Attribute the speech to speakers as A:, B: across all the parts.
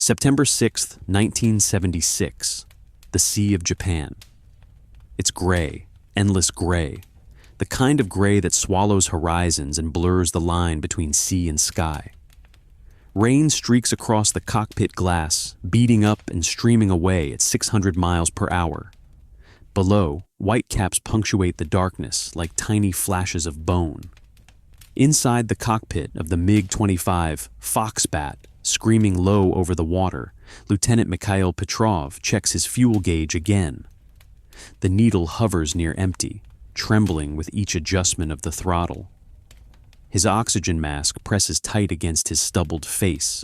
A: September 6, 1976. The Sea of Japan. It's gray, endless gray. The kind of gray that swallows horizons and blurs the line between sea and sky. Rain streaks across the cockpit glass, beating up and streaming away at 600 miles per hour. Below, whitecaps punctuate the darkness like tiny flashes of bone. Inside the cockpit of the MiG-25 Foxbat, screaming low over the water, Lieutenant Mikhail Petrov checks his fuel gauge again. The needle hovers near empty, trembling with each adjustment of the throttle. His oxygen mask presses tight against his stubbled face.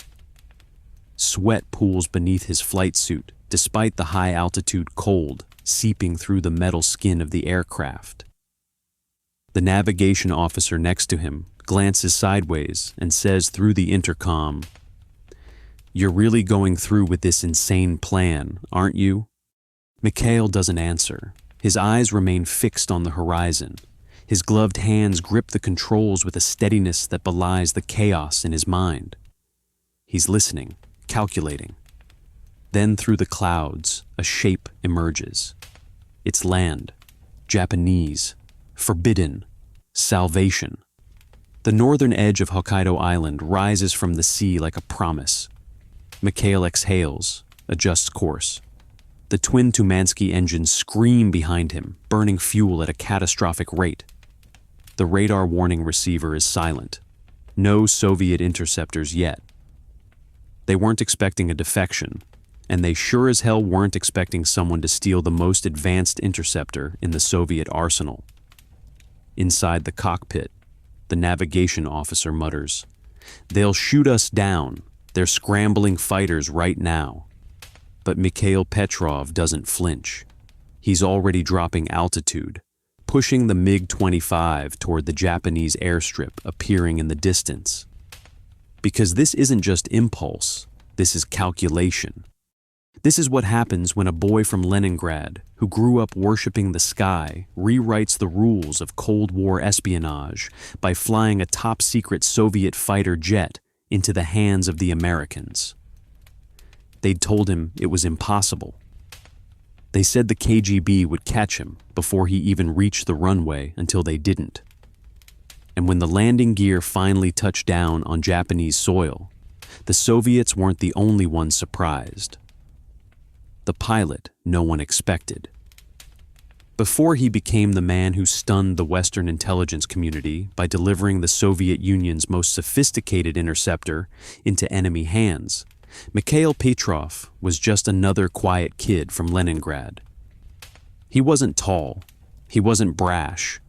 A: Sweat pools beneath his flight suit, despite the high-altitude cold seeping through the metal skin of the aircraft. The navigation officer next to him glances sideways and says through the intercom, "You're really going through with this insane plan, aren't you?" Mikhail doesn't answer. His eyes remain fixed on the horizon. His gloved hands grip the controls with a steadiness that belies the chaos in his mind. He's listening, calculating. Then through the clouds, a shape emerges. It's land, Japanese, forbidden, salvation. The northern edge of Hokkaido Island rises from the sea like a promise. Mikhail exhales, adjusts course. The twin Tumansky engines scream behind him, burning fuel at a catastrophic rate. The radar warning receiver is silent. No Soviet interceptors yet. They weren't expecting a defection, and they sure as hell weren't expecting someone to steal the most advanced interceptor in the Soviet arsenal. Inside the cockpit, the navigation officer mutters, "They'll shoot us down. They're scrambling fighters right now." But Mikhail Petrov doesn't flinch. He's already dropping altitude, pushing the MiG-25 toward the Japanese airstrip appearing in the distance. Because this isn't just impulse, this is calculation. This is what happens when a boy from Leningrad, who grew up worshiping the sky, rewrites the rules of Cold War espionage by flying a top-secret Soviet fighter jet into the hands of the Americans. They'd told him it was impossible. They said the KGB would catch him before he even reached the runway until they didn't. And when the landing gear finally touched down on Japanese soil, the Soviets weren't the only ones surprised. The pilot no one expected. Before he became the man who stunned the Western intelligence community by delivering the Soviet Union's most sophisticated interceptor into enemy hands, Mikhail Petrov was just another quiet kid from Leningrad. He wasn't tall. He wasn't brash.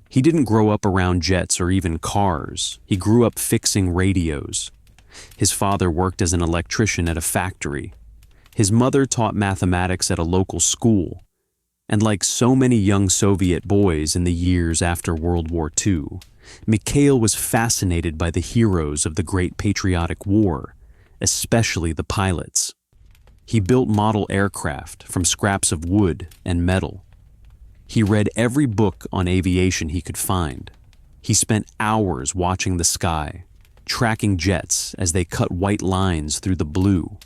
A: He didn't grow up around jets or even cars. He grew up fixing radios. His father worked as an electrician at a factory. His mother taught mathematics at a local school. And like so many young Soviet boys in the years after World War II, Mikhail was fascinated by the heroes of the Great Patriotic War, especially the pilots. He built model aircraft from scraps of wood and metal. He read every book on aviation he could find. He spent hours watching the sky, tracking jets as they cut white lines through the blue.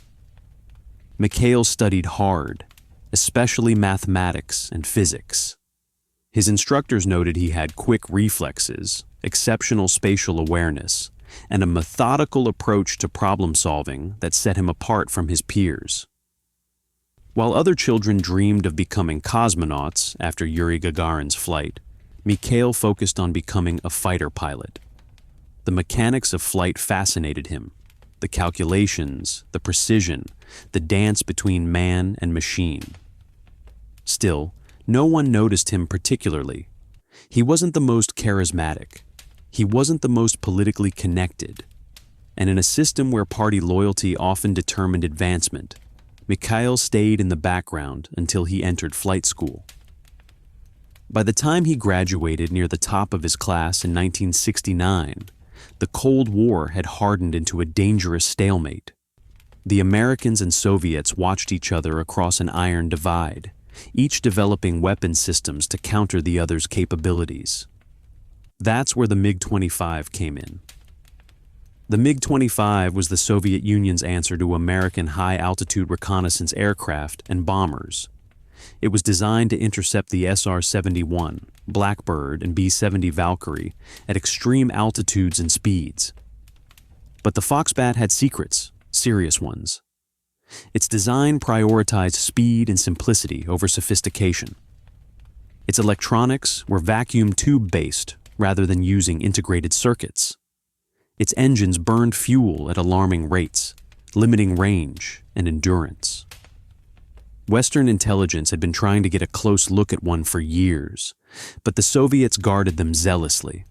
A: Mikhail studied hard, especially mathematics and physics. His instructors noted he had quick reflexes, exceptional spatial awareness, and a methodical approach to problem solving that set him apart from his peers. While other children dreamed of becoming cosmonauts after Yuri Gagarin's flight, Mikhail focused on becoming a fighter pilot. The mechanics of flight fascinated him. The calculations, the precision, the dance between man and machine. Still, no one noticed him particularly. He wasn't the most charismatic. He wasn't the most politically connected. And in a system where party loyalty often determined advancement, Mikhail stayed in the background until he entered flight school. By the time he graduated near the top of his class in 1969, the Cold War had hardened into a dangerous stalemate. The Americans and Soviets watched each other across an iron divide, each developing weapon systems to counter the other's capabilities. That's where the MiG-25 came in. The MiG-25 was the Soviet Union's answer to American high-altitude reconnaissance aircraft and bombers. It was designed to intercept the SR-71, Blackbird, and B-70 Valkyrie at extreme altitudes and speeds. But the Foxbat had secrets, serious ones. Its design prioritized speed and simplicity over sophistication. Its electronics were vacuum tube-based rather than using integrated circuits. Its engines burned fuel at alarming rates, limiting range and endurance. Western intelligence had been trying to get a close look at one for years, but the Soviets guarded them zealously.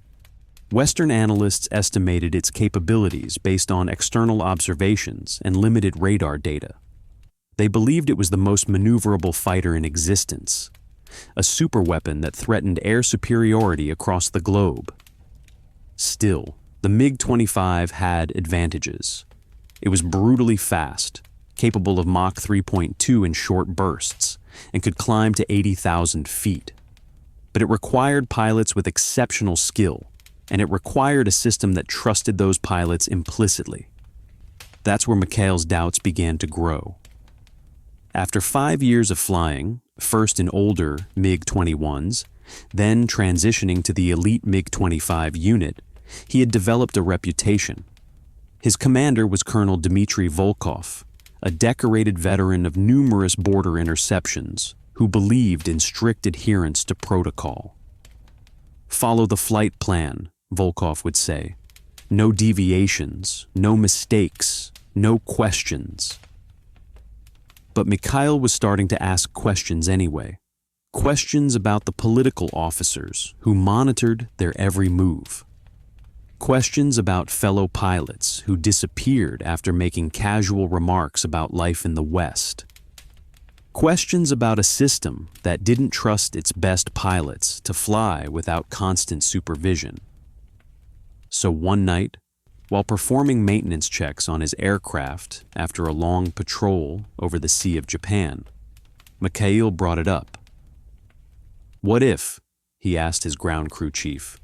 A: Western analysts estimated its capabilities based on external observations and limited radar data. They believed it was the most maneuverable fighter in existence, a superweapon that threatened air superiority across the globe. Still, the MiG-25 had advantages. It was brutally fast, capable of Mach 3.2 in short bursts, and could climb to 80,000 feet. But it required pilots with exceptional skill, and it required a system that trusted those pilots implicitly. That's where Mikhail's doubts began to grow. After 5 years of flying, first in older MiG-21s, then transitioning to the elite MiG-25 unit, he had developed a reputation. His commander was Colonel Dmitry Volkov, a decorated veteran of numerous border interceptions who believed in strict adherence to protocol. "Follow the flight plan," Volkov would say. "No deviations, no mistakes, no questions." But Mikhail was starting to ask questions anyway. Questions about the political officers who monitored their every move. Questions about fellow pilots who disappeared after making casual remarks about life in the West. Questions about a system that didn't trust its best pilots to fly without constant supervision. So one night, while performing maintenance checks on his aircraft after a long patrol over the Sea of Japan, Mikhail brought it up. "What if," he asked his ground crew chief,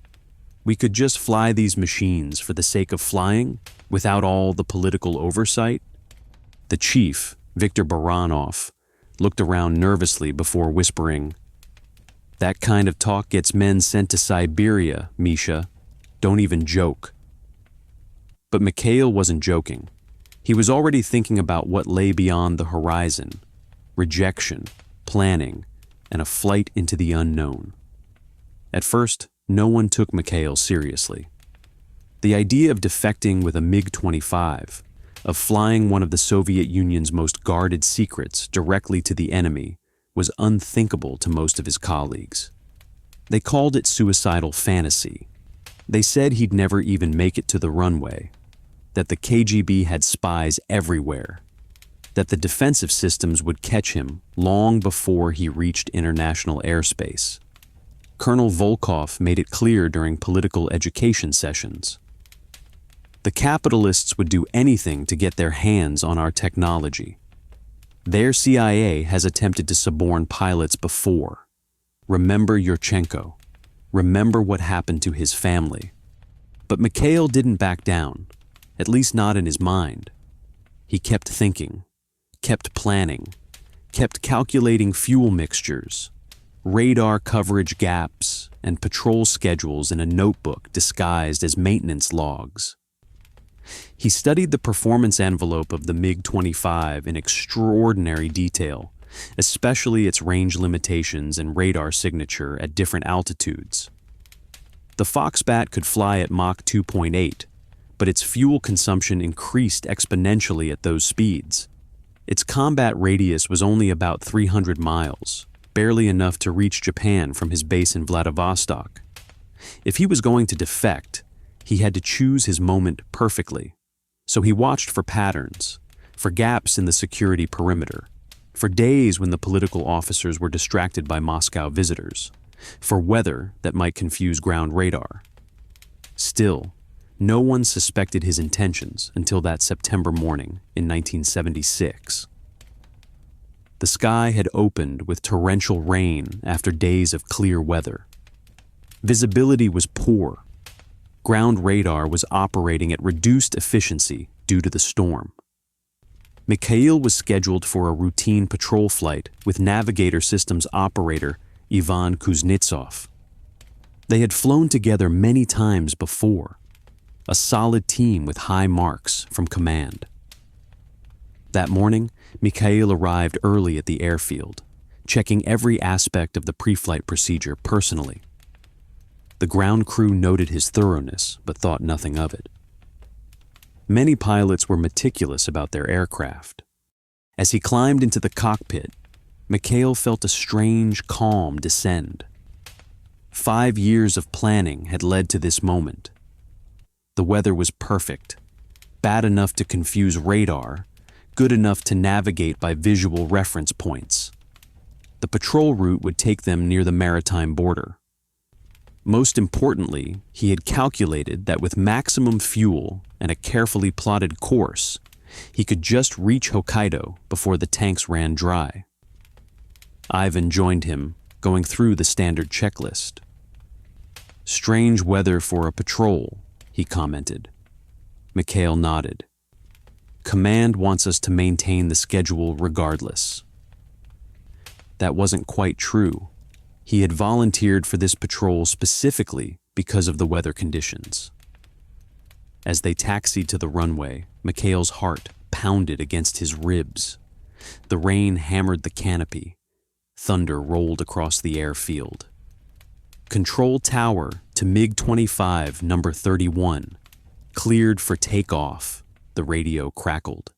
A: "we could just fly these machines for the sake of flying without all the political oversight?" The chief, Viktor Baranov, looked around nervously before whispering, "That kind of talk gets men sent to Siberia, Misha. Don't even joke." But Mikhail wasn't joking. He was already thinking about what lay beyond the horizon: rejection, planning, and a flight into the unknown. At first, no one took Mikhail seriously. The idea of defecting with a MiG-25, of flying one of the Soviet Union's most guarded secrets directly to the enemy, was unthinkable to most of his colleagues. They called it suicidal fantasy. They said he'd never even make it to the runway, that the KGB had spies everywhere, that the defensive systems would catch him long before he reached international airspace. Colonel Volkov made it clear during political education sessions. The capitalists would do anything to get their hands on our technology. Their CIA has attempted to suborn pilots before. Remember Yurchenko. Remember what happened to his family. But Mikhail didn't back down, at least not in his mind. He kept thinking, kept planning, kept calculating fuel mixtures, radar coverage gaps, and patrol schedules in a notebook disguised as maintenance logs. He studied the performance envelope of the MiG-25 in extraordinary detail, especially its range limitations and radar signature at different altitudes. The Foxbat could fly at Mach 2.8, but its fuel consumption increased exponentially at those speeds. Its combat radius was only about 300 miles, barely enough to reach Japan from his base in Vladivostok. If he was going to defect, he had to choose his moment perfectly. So he watched for patterns, for gaps in the security perimeter, for days when the political officers were distracted by Moscow visitors, for weather that might confuse ground radar. Still, no one suspected his intentions until that September morning in 1976. The sky had opened with torrential rain after days of clear weather. Visibility was poor. Ground radar was operating at reduced efficiency due to the storm. Mikhail was scheduled for a routine patrol flight with Navigator Systems operator Ivan Kuznetsov. They had flown together many times before, a solid team with high marks from command. That morning, Mikhail arrived early at the airfield, checking every aspect of the pre-flight procedure personally. The ground crew noted his thoroughness, but thought nothing of it. Many pilots were meticulous about their aircraft. As he climbed into the cockpit, Mikhail felt a strange calm descend. 5 years of planning had led to this moment. The weather was perfect, bad enough to confuse radar, good enough to navigate by visual reference points. The patrol route would take them near the maritime border. Most importantly, he had calculated that with maximum fuel and a carefully plotted course, he could just reach Hokkaido before the tanks ran dry. Ivan joined him, going through the standard checklist. "Strange weather for a patrol," he commented. Mikhail nodded. "Command wants us to maintain the schedule regardless." That wasn't quite true. He had volunteered for this patrol specifically because of the weather conditions. As they taxied to the runway, Mikhail's heart pounded against his ribs. The rain hammered the canopy. Thunder rolled across the airfield. "Control tower to MiG-25 number 31. Cleared for takeoff," the radio crackled.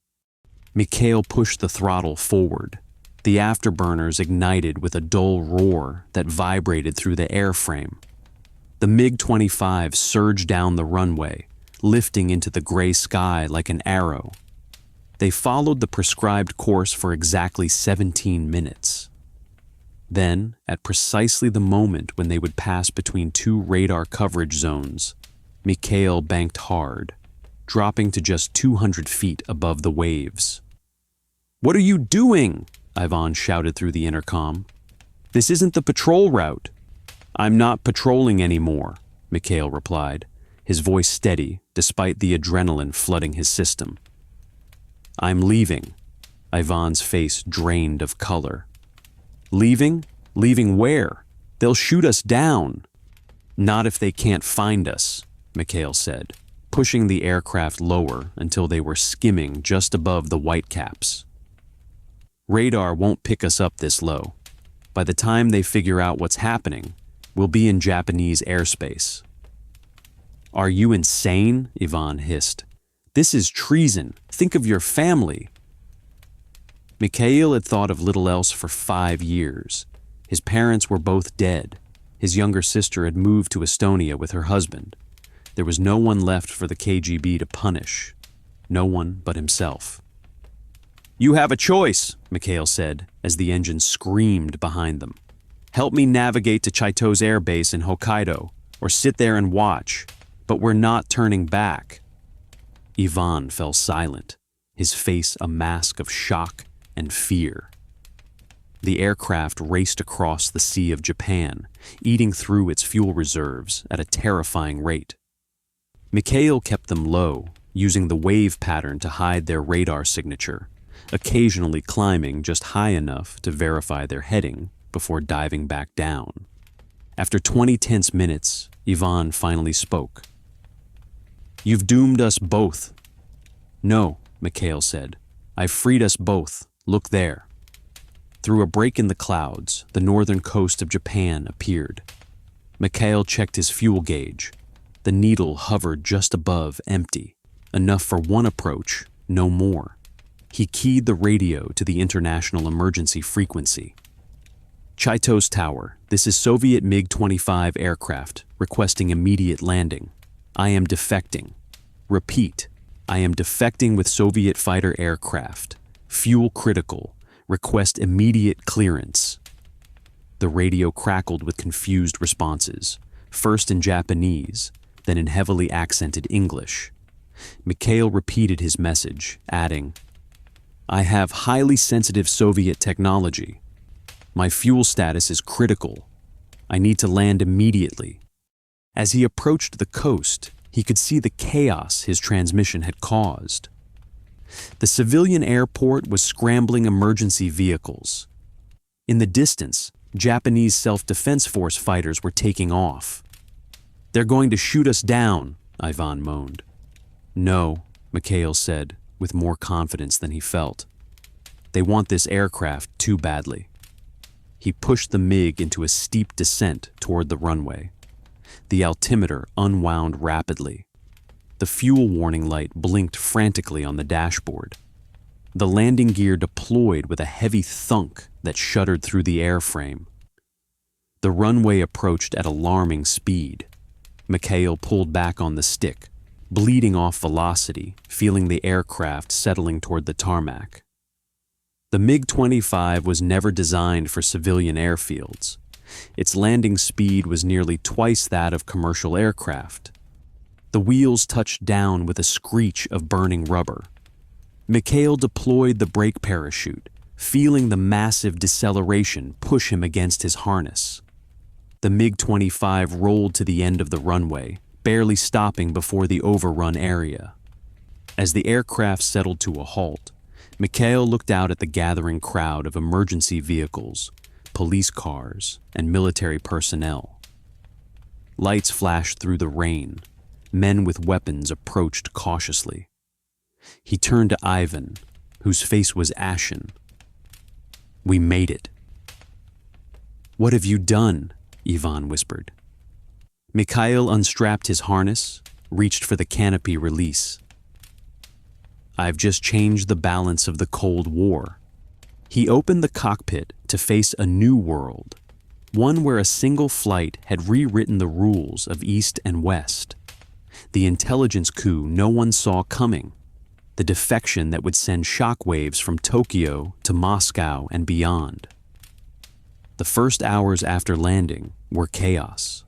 A: Mikhail pushed the throttle forward. The afterburners ignited with a dull roar that vibrated through the airframe. The MiG-25 surged down the runway, lifting into the gray sky like an arrow. They followed the prescribed course for exactly 17 minutes. Then, at precisely the moment when they would pass between two radar coverage zones, Mikhail banked hard, dropping to just 200 feet above the waves. "What are you doing?" Ivan shouted through the intercom. "This isn't the patrol route." "I'm not patrolling anymore," Mikhail replied, his voice steady despite the adrenaline flooding his system. "I'm leaving." Ivan's face drained of color. "Leaving? Leaving where? They'll shoot us down." "Not if they can't find us," Mikhail said, pushing the aircraft lower until they were skimming just above the Whitecaps. "Radar won't pick us up this low. By the time they figure out what's happening, we'll be in Japanese airspace." "Are you insane?" Ivan hissed. "This is treason. Think of your family." Mikhail had thought of little else for 5 years. His parents were both dead. His younger sister had moved to Estonia with her husband. There was no one left for the KGB to punish. No one but himself. "You have a choice," Mikhail said, as the engine screamed behind them. "Help me navigate to Chaito's air base in Hokkaido, or sit there and watch. But we're not turning back." Ivan fell silent, his face a mask of shock and fear. The aircraft raced across the Sea of Japan, eating through its fuel reserves at a terrifying rate. Mikhail kept them low, using the wave pattern to hide their radar signature, occasionally climbing just high enough to verify their heading before diving back down. After 20 tense minutes, Ivan finally spoke. "You've doomed us both." "No," Mikhail said. "I've freed us both. Look there." Through a break in the clouds, the northern coast of Japan appeared. Mikhail checked his fuel gauge. The needle hovered just above empty, enough for one approach, no more. He keyed the radio to the international emergency frequency. "Chaito's Tower, this is Soviet MiG-25 aircraft, requesting immediate landing. I am defecting. Repeat, I am defecting with Soviet fighter aircraft. Fuel critical. Request immediate clearance." The radio crackled with confused responses, first in Japanese, then in heavily accented English. Mikhail repeated his message, adding, "I have highly sensitive Soviet technology. My fuel status is critical. I need to land immediately. As he approached the coast, he could see the chaos his transmission had caused. The civilian airport was scrambling emergency vehicles. In the distance, Japanese self-defense force fighters were taking off. "They're going to shoot us down," Ivan moaned. "No," Mikhail said, with more confidence than he felt. "They want this aircraft too badly." He pushed the MiG into a steep descent toward the runway. The altimeter unwound rapidly. The fuel warning light blinked frantically on the dashboard. The landing gear deployed with a heavy thunk that shuddered through the airframe. The runway approached at alarming speed. Mikhail pulled back on the stick, bleeding off velocity, feeling the aircraft settling toward the tarmac. The MiG-25 was never designed for civilian airfields. Its landing speed was nearly twice that of commercial aircraft. The wheels touched down with a screech of burning rubber. Mikhail deployed the brake parachute, feeling the massive deceleration push him against his harness. The MiG-25 rolled to the end of the runway, barely stopping before the overrun area. As the aircraft settled to a halt, Mikhail looked out at the gathering crowd of emergency vehicles, police cars, and military personnel. Lights flashed through the rain. Men with weapons approached cautiously. He turned to Ivan, whose face was ashen. "We made it." "What have you done?" Ivan whispered. Mikhail unstrapped his harness, reached for the canopy release. "I've just changed the balance of the Cold War." He opened the cockpit to face a new world, one where a single flight had rewritten the rules of East and West. The intelligence coup no one saw coming, the defection that would send shockwaves from Tokyo to Moscow and beyond. The first hours after landing were chaos.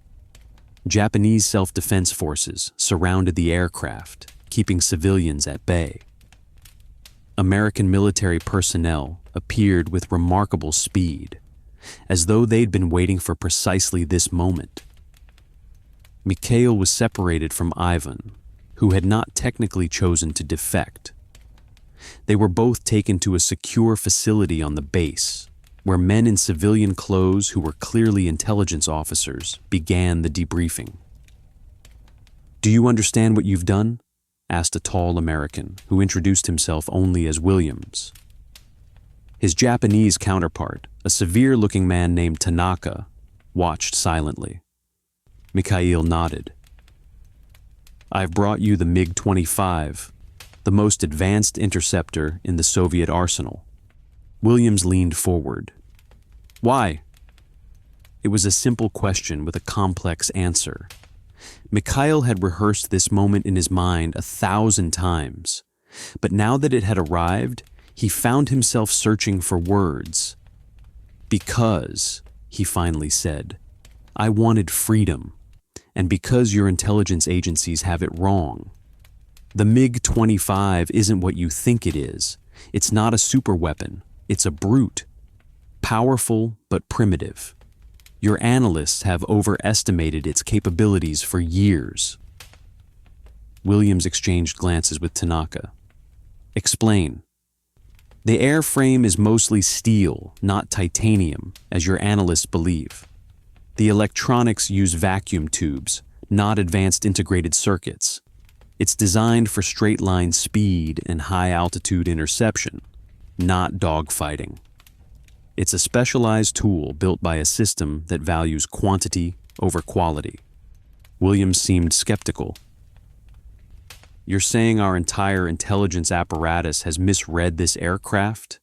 A: Japanese self-defense forces surrounded the aircraft, keeping civilians at bay. American military personnel appeared with remarkable speed, as though they'd been waiting for precisely this moment. Mikhail was separated from Ivan, who had not technically chosen to defect. They were both taken to a secure facility on the base, where men in civilian clothes who were clearly intelligence officers began the debriefing. "Do you understand what you've done?" asked a tall American who introduced himself only as Williams. His Japanese counterpart, a severe-looking man named Tanaka, watched silently. Mikhail nodded. "I've brought you the MiG-25, the most advanced interceptor in the Soviet arsenal." Williams leaned forward. "Why?" It was a simple question with a complex answer. Mikhail had rehearsed this moment in his mind 1,000 times, but now that it had arrived, he found himself searching for words. "Because," he finally said, "I wanted freedom, and because your intelligence agencies have it wrong. The MiG-25 isn't what you think it is. It's not a superweapon. It's a brute. Powerful but primitive. Your analysts have overestimated its capabilities for years." Williams exchanged glances with Tanaka. "Explain." "The airframe is mostly steel, not titanium, as your analysts believe. The electronics use vacuum tubes, not advanced integrated circuits. It's designed for straight-line speed and high-altitude interception, not dogfighting. It's a specialized tool built by a system that values quantity over quality." Williams seemed skeptical. "You're saying our entire intelligence apparatus has misread this aircraft?"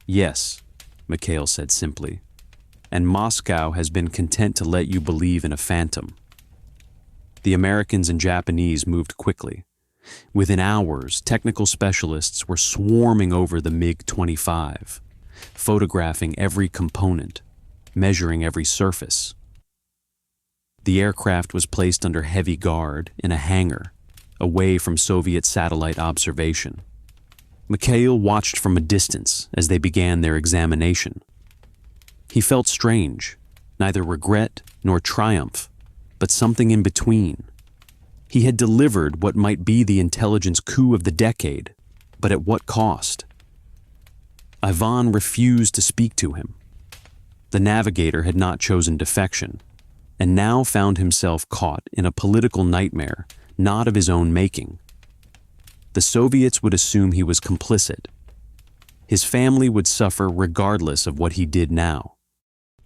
A: "Yes," Mikhail said simply. "And Moscow has been content to let you believe in a phantom." The Americans and Japanese moved quickly. Within hours, technical specialists were swarming over the MiG-25, photographing every component, measuring every surface. The aircraft was placed under heavy guard in a hangar, away from Soviet satellite observation. Mikhail watched from a distance as they began their examination. He felt strange, neither regret nor triumph, but something in between. He had delivered what might be the intelligence coup of the decade, but at what cost? Ivan refused to speak to him. The navigator had not chosen defection, and now found himself caught in a political nightmare not of his own making. The Soviets would assume he was complicit. His family would suffer regardless of what he did now.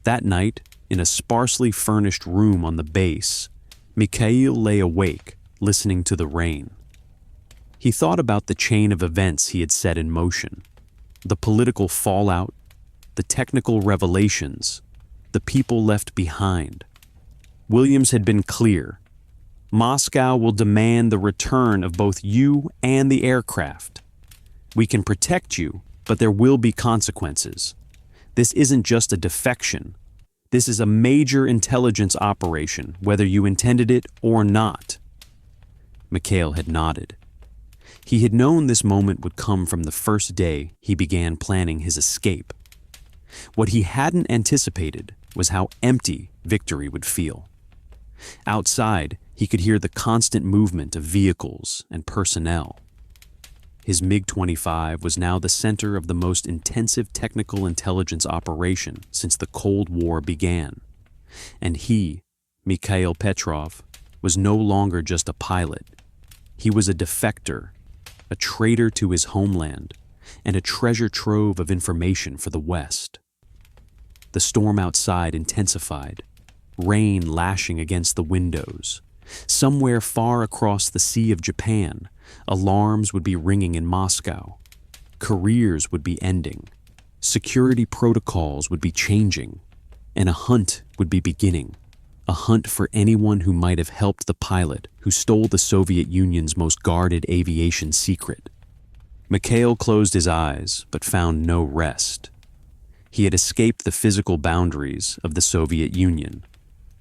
A: That night, in a sparsely furnished room on the base, Mikhail lay awake, listening to the rain. He thought about the chain of events he had set in motion, the political fallout, the technical revelations, the people left behind. Williams had been clear. Moscow will demand the return of both you and the aircraft. We can protect you, but there will be consequences. This isn't just a defection. This is a major intelligence operation, whether you intended it or not. Mikhail had nodded. He had known this moment would come from the first day he began planning his escape. What he hadn't anticipated was how empty victory would feel. Outside, he could hear the constant movement of vehicles and personnel. His MiG-25 was now the center of the most intensive technical intelligence operation since the Cold War began. And he, Mikhail Petrov, was no longer just a pilot. He was a defector, a traitor to his homeland, and a treasure trove of information for the West. The storm outside intensified, rain lashing against the windows. Somewhere far across the Sea of Japan, alarms would be ringing in Moscow. Careers would be ending. Security protocols would be changing. And a hunt would be beginning. A hunt for anyone who might have helped the pilot who stole the Soviet Union's most guarded aviation secret. Mikhail closed his eyes, but found no rest. He had escaped the physical boundaries of the Soviet Union,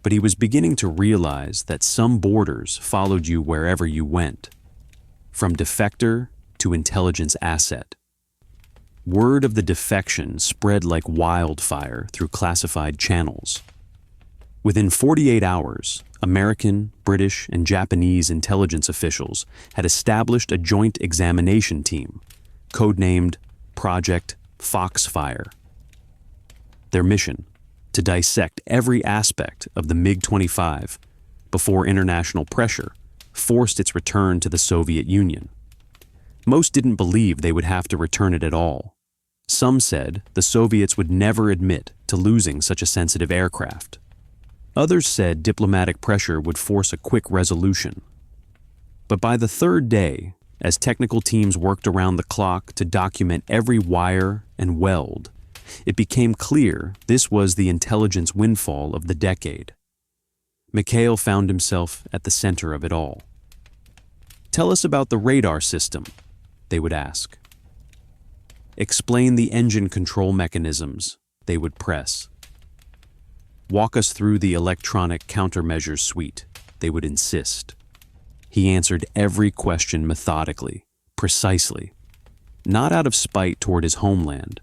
A: but he was beginning to realize that some borders followed you wherever you went, from defector to intelligence asset. Word of the defection spread like wildfire through classified channels. Within 48 hours, American, British, and Japanese intelligence officials had established a joint examination team, codenamed Project Foxfire. Their mission: to dissect every aspect of the MiG-25 before international pressure forced its return to the Soviet Union. Most didn't believe they would have to return it at all. Some said the Soviets would never admit to losing such a sensitive aircraft. Others said diplomatic pressure would force a quick resolution. But by the third day, as technical teams worked around the clock to document every wire and weld, it became clear this was the intelligence windfall of the decade. Mikhail found himself at the center of it all. "Tell us about the radar system," they would ask. "Explain the engine control mechanisms," they would press. "Walk us through the electronic countermeasures suite," they would insist. He answered every question methodically, precisely, not out of spite toward his homeland,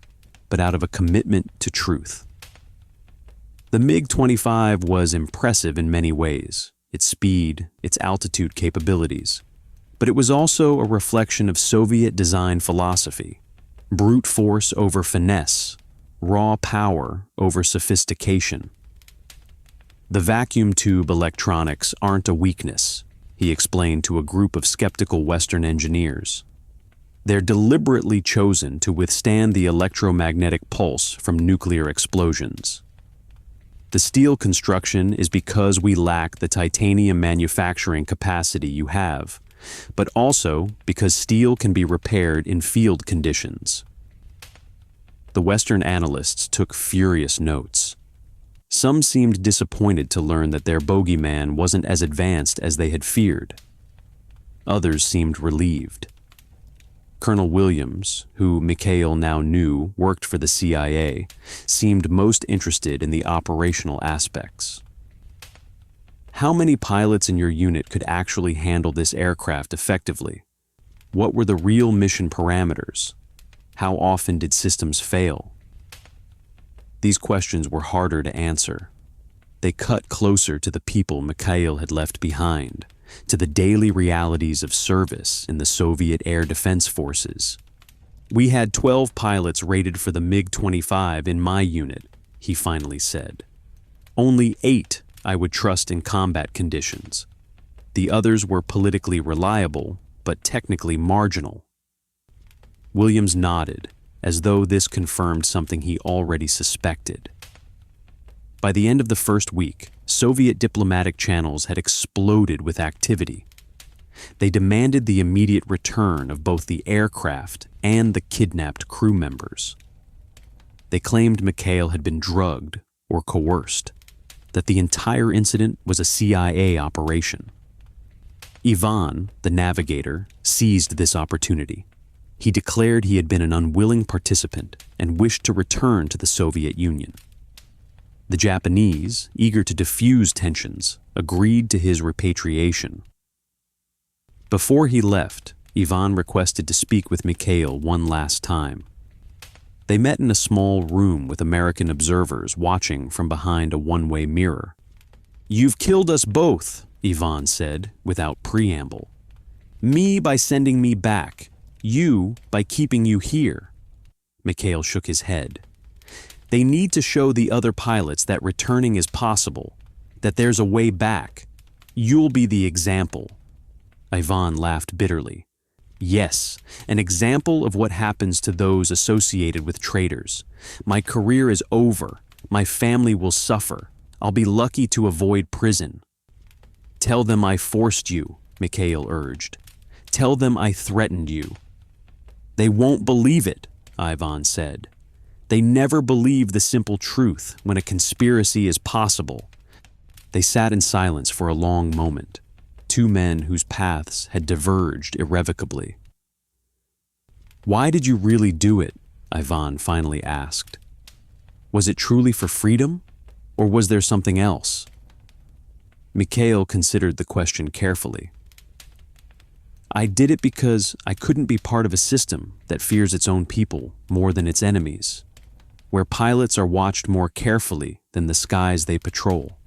A: but out of a commitment to truth. The MiG-25 was impressive in many ways, its speed, its altitude capabilities, but it was also a reflection of Soviet design philosophy: brute force over finesse, raw power over sophistication. "The vacuum tube electronics aren't a weakness," he explained to a group of skeptical Western engineers. "They're deliberately chosen to withstand the electromagnetic pulse from nuclear explosions. The steel construction is because we lack the titanium manufacturing capacity you have, but also because steel can be repaired in field conditions." The Western analysts took furious notes. Some seemed disappointed to learn that their bogeyman wasn't as advanced as they had feared. Others seemed relieved. Colonel Williams, who Mikhail now knew worked for the CIA, seemed most interested in the operational aspects. How many pilots in your unit could actually handle this aircraft effectively? What were the real mission parameters? How often did systems fail? These questions were harder to answer. They cut closer to the people Mikhail had left behind, to the daily realities of service in the Soviet Air Defense Forces. "We had 12 pilots rated for the MiG-25 in my unit," he finally said. "Only 8 I would trust in combat conditions. The others were politically reliable, but technically marginal." Williams nodded, as though this confirmed something he already suspected. By the end of the first week, Soviet diplomatic channels had exploded with activity. They demanded the immediate return of both the aircraft and the kidnapped crew members. They claimed Mikhail had been drugged or coerced, that the entire incident was a CIA operation. Ivan, the navigator, seized this opportunity. He declared he had been an unwilling participant and wished to return to the Soviet Union. The Japanese, eager to diffuse tensions, agreed to his repatriation. Before he left, Ivan requested to speak with Mikhail one last time. They met in a small room with American observers watching from behind a one-way mirror. "You've killed us both," Ivan said, without preamble. "Me by sending me back. You by keeping you here." Mikhail shook his head. "They need to show the other pilots that returning is possible, that there's a way back. You'll be the example." Ivan laughed bitterly. "Yes, an example of what happens to those associated with traitors. My career is over. My family will suffer. I'll be lucky to avoid prison." "Tell them I forced you," Mikhail urged. "Tell them I threatened you." "They won't believe it," Ivan said. "They never believe the simple truth when a conspiracy is possible." They sat in silence for a long moment, two men whose paths had diverged irrevocably. "Why did you really do it?" Ivan finally asked. "Was it truly for freedom, or was there something else?" Mikhail considered the question carefully. "I did it because I couldn't be part of a system that fears its own people more than its enemies, where pilots are watched more carefully than the skies they patrol."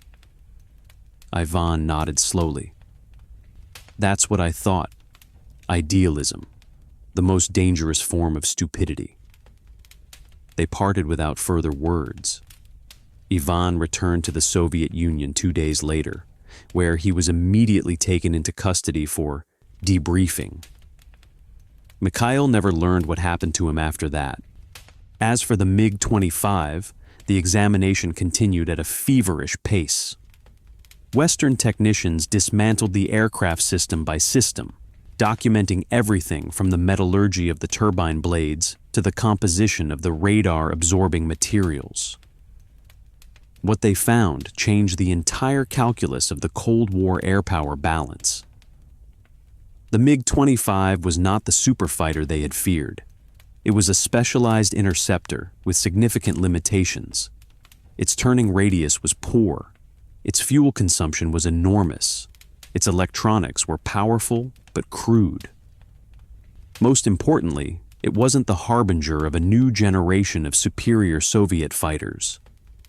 A: Ivan nodded slowly. "That's what I thought. Idealism, the most dangerous form of stupidity." They parted without further words. Ivan returned to the Soviet Union 2 days later, where he was immediately taken into custody for debriefing. Mikhail never learned what happened to him after that. As for the MiG-25, the examination continued at a feverish pace. Western technicians dismantled the aircraft system by system, documenting everything from the metallurgy of the turbine blades to the composition of the radar-absorbing materials. What they found changed the entire calculus of the Cold War air power balance. The MiG-25 was not the superfighter they had feared. It was a specialized interceptor with significant limitations. Its turning radius was poor. Its fuel consumption was enormous. Its electronics were powerful but crude. Most importantly, it wasn't the harbinger of a new generation of superior Soviet fighters.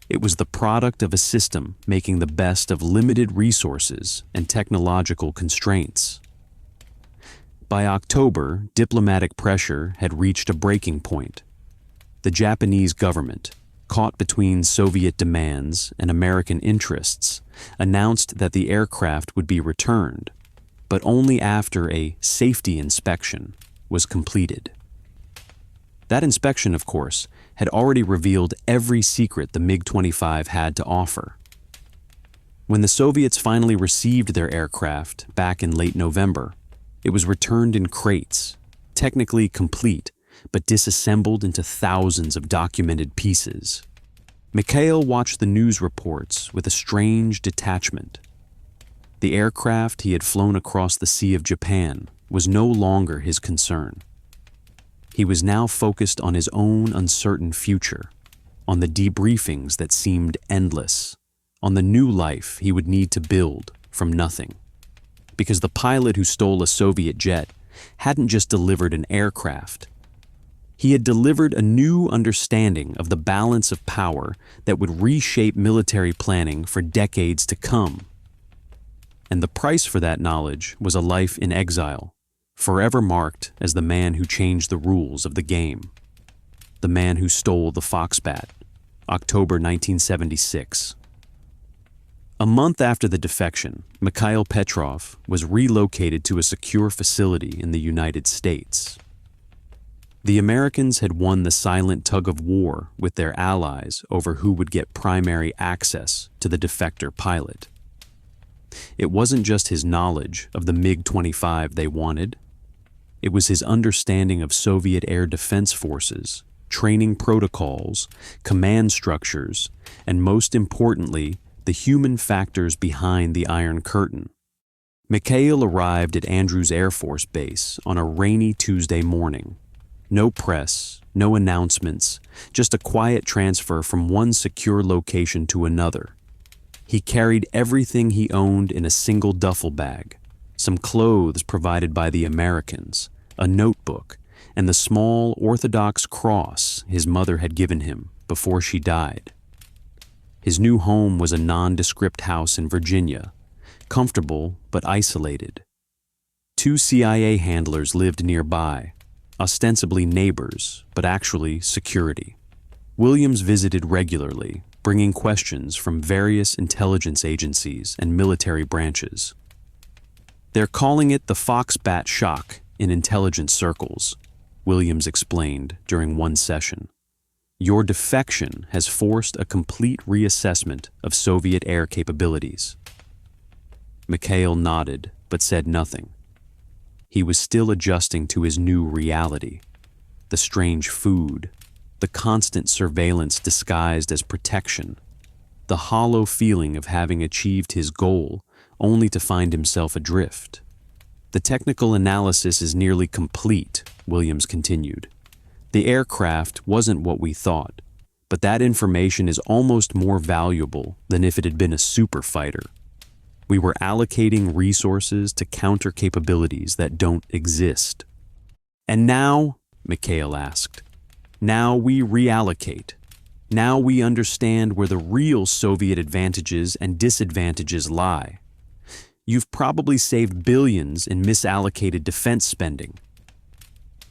A: It was the product of a system making the best of limited resources and technological constraints. By October, diplomatic pressure had reached a breaking point. The Japanese government, caught between Soviet demands and American interests, announced that the aircraft would be returned, but only after a safety inspection was completed. That inspection, of course, had already revealed every secret the MiG-25 had to offer. When the Soviets finally received their aircraft back in late November, it was returned in crates, technically complete, but disassembled into thousands of documented pieces. Mikhail watched the news reports with a strange detachment. The aircraft he had flown across the Sea of Japan was no longer his concern. He was now focused on his own uncertain future, on the debriefings that seemed endless, on the new life he would need to build from nothing. Because the pilot who stole a Soviet jet hadn't just delivered an aircraft. He had delivered a new understanding of the balance of power that would reshape military planning for decades to come. And the price for that knowledge was a life in exile, forever marked as the man who changed the rules of the game. The man who stole the Foxbat, October 1976. A month after the defection, Mikhail Petrov was relocated to a secure facility in the United States. The Americans had won the silent tug-of-war with their allies over who would get primary access to the defector pilot. It wasn't just his knowledge of the MiG-25 they wanted. It was his understanding of Soviet air defense forces, training protocols, command structures, and most importantly, the human factors behind the Iron Curtain. Mikhail arrived at Andrews Air Force Base on a rainy Tuesday morning. No press, no announcements, just a quiet transfer from one secure location to another. He carried everything he owned in a single duffel bag, some clothes provided by the Americans, a notebook, and the small Orthodox cross his mother had given him before she died. His new home was a nondescript house in Virginia, comfortable but isolated. 2 CIA handlers lived nearby, ostensibly neighbors, but actually security. Williams visited regularly, bringing questions from various intelligence agencies and military branches. They're calling it the Foxbat shock in intelligence circles, Williams explained during one session. Your defection has forced a complete reassessment of Soviet air capabilities. Mikhail nodded, but said nothing. He was still adjusting to his new reality. The strange food, the constant surveillance disguised as protection, the hollow feeling of having achieved his goal only to find himself adrift. The technical analysis is nearly complete, Williams continued. The aircraft wasn't what we thought, but that information is almost more valuable than if it had been a super fighter. We were allocating resources to counter capabilities that don't exist. And now, Mikhail asked, now we reallocate. Now we understand where the real Soviet advantages and disadvantages lie. You've probably saved billions in misallocated defense spending.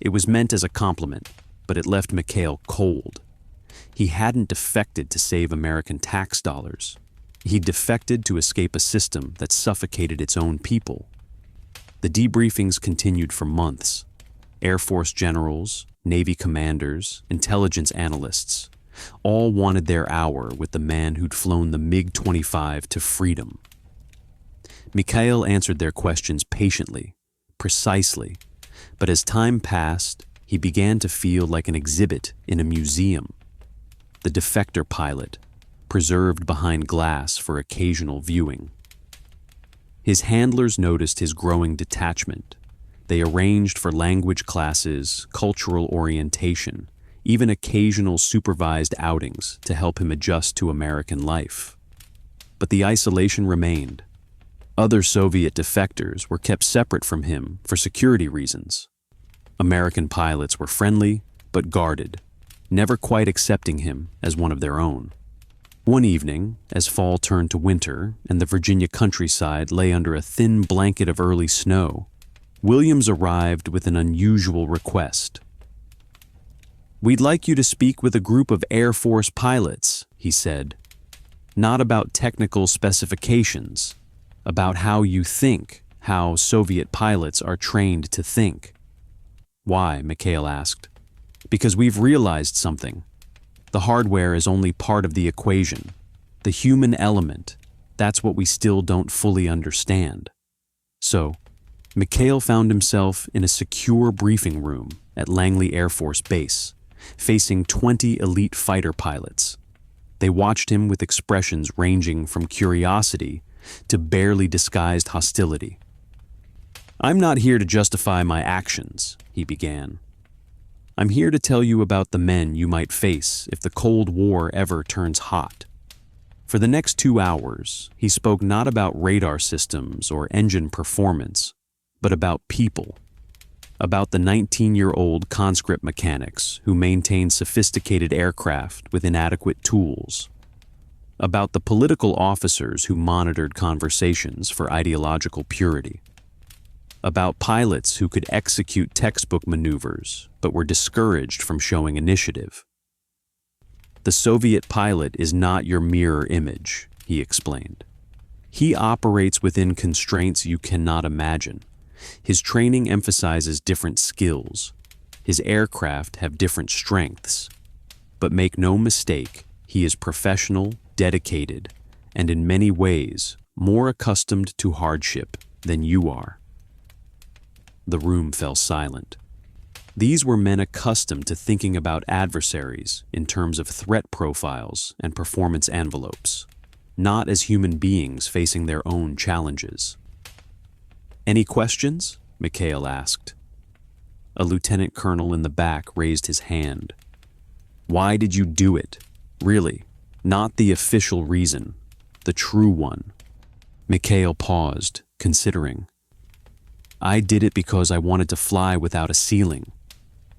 A: It was meant as a compliment, but it left Mikhail cold. He hadn't defected to save American tax dollars. He defected to escape a system that suffocated its own people. The debriefings continued for months. Air Force generals, Navy commanders, intelligence analysts, all wanted their hour with the man who'd flown the MiG-25 to freedom. Mikhail answered their questions patiently, precisely, but as time passed, he began to feel like an exhibit in a museum. The defector pilot, preserved behind glass for occasional viewing. His handlers noticed his growing detachment. They arranged for language classes, cultural orientation, even occasional supervised outings to help him adjust to American life. But the isolation remained. Other Soviet defectors were kept separate from him for security reasons. American pilots were friendly, but guarded, never quite accepting him as one of their own. One evening, as fall turned to winter and the Virginia countryside lay under a thin blanket of early snow, Williams arrived with an unusual request. "We'd like you to speak with a group of Air Force pilots," he said. "Not about technical specifications, about how you think, how Soviet pilots are trained to think." "Why?" Mikhail asked. "Because we've realized something. The hardware is only part of the equation. The human element, that's what we still don't fully understand." So, Mikhail found himself in a secure briefing room at Langley Air Force Base, facing 20 elite fighter pilots. They watched him with expressions ranging from curiosity to barely disguised hostility. "I'm not here to justify my actions," he began. "I'm here to tell you about the men you might face if the Cold War ever turns hot." For the next 2 hours, he spoke not about radar systems or engine performance, but about people. about the 19-year-old conscript mechanics who maintained sophisticated aircraft with inadequate tools, about the political officers who monitored conversations for ideological purity, about pilots who could execute textbook maneuvers but were discouraged from showing initiative. The Soviet pilot is not your mirror image, he explained. He operates within constraints you cannot imagine. His training emphasizes different skills. His aircraft have different strengths. But make no mistake, he is professional, dedicated, and in many ways more accustomed to hardship than you are. The room fell silent. These were men accustomed to thinking about adversaries in terms of threat profiles and performance envelopes, not as human beings facing their own challenges. "Any questions?" Mikhail asked. A lieutenant colonel in the back raised his hand. "Why did you do it? Really, not the official reason, the true one." Mikhail paused, considering. "I did it because I wanted to fly without a ceiling.